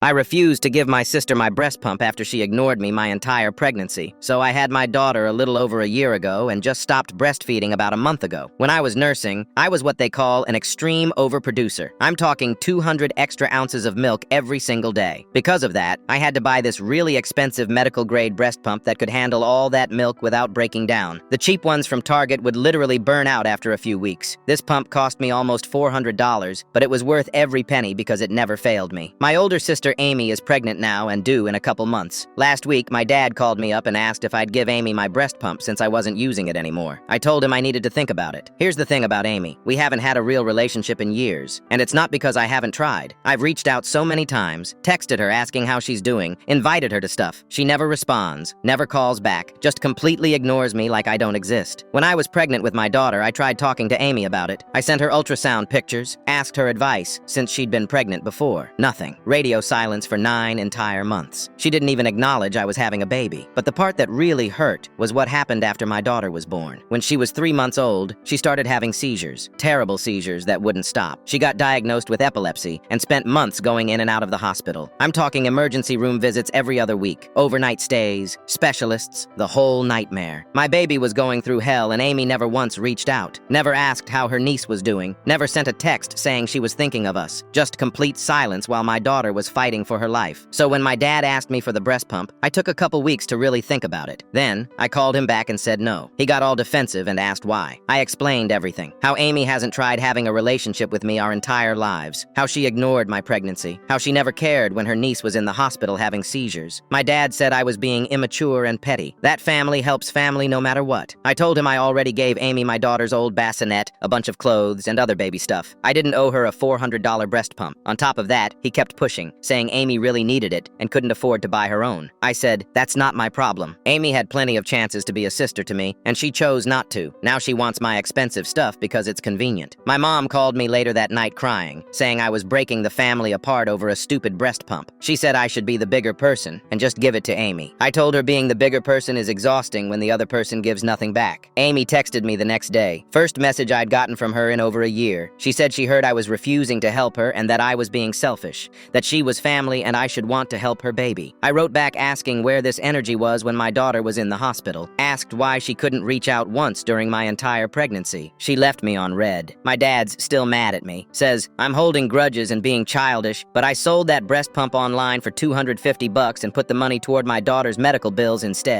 I refused to give my sister my breast pump after she ignored me my entire pregnancy, so I had my daughter a little over a year ago and just stopped breastfeeding about a month ago. When I was nursing, I was what they call an extreme overproducer. I'm talking 200 extra ounces of milk every single day. Because of that, I had to buy this really expensive medical-grade breast pump that could handle all that milk without breaking down. The cheap ones from Target would literally burn out after a few weeks. This pump cost me almost $400, but it was worth every penny because it never failed me. My older sister Amy is pregnant now and due in a couple months. Last week, my dad called me up and asked if I'd give Amy my breast pump since I wasn't using it anymore. I told him I needed to think about it. Here's the thing about Amy. We haven't had a real relationship in years, and it's not because I haven't tried. I've reached out so many times, texted her asking how she's doing, invited her to stuff. She never responds, never calls back, just completely ignores me like I don't exist. When I was pregnant with my daughter, I tried talking to Amy about it. I sent her ultrasound pictures, asked her advice since she'd been pregnant before. Nothing. Radio silence for 9 entire months. She didn't even acknowledge I was having a baby. But the part that really hurt was what happened after my daughter was born. When she was 3 months old, she started having seizures. Terrible seizures that wouldn't stop. She got diagnosed with epilepsy and spent months going in and out of the hospital. I'm talking emergency room visits every other week, overnight stays, specialists, the whole nightmare. My baby was going through hell and Amy never once reached out, never asked how her niece was doing, never sent a text saying she was thinking of us. Just complete silence while my daughter was fighting for her life. So when my dad asked me for the breast pump, I took a couple weeks to really think about it. Then, I called him back and said no. He got all defensive and asked why. I explained everything. How Amy hasn't tried having a relationship with me our entire lives. How she ignored my pregnancy. How she never cared when her niece was in the hospital having seizures. My dad said I was being immature and petty. That family helps family no matter what. I told him I already gave Amy my daughter's old bassinet, a bunch of clothes, and other baby stuff. I didn't owe her a $400 breast pump. On top of that, he kept pushing, saying Amy really needed it and couldn't afford to buy her own. I said, that's not my problem. Amy had plenty of chances to be a sister to me, and she chose not to. Now she wants my expensive stuff because it's convenient. My mom called me later that night crying, saying I was breaking the family apart over a stupid breast pump. She said I should be the bigger person and just give it to Amy. I told her being the bigger person is exhausting when the other person gives nothing back. Amy texted me the next day. First message I'd gotten from her in over a year. She said she heard I was refusing to help her and that I was being selfish, that she was family and I should want to help her baby. I wrote back asking where this energy was when my daughter was in the hospital, asked why she couldn't reach out once during my entire pregnancy. She left me on red. My dad's still mad at me. Says, I'm holding grudges and being childish, but I sold that breast pump online for $250 and put the money toward my daughter's medical bills instead.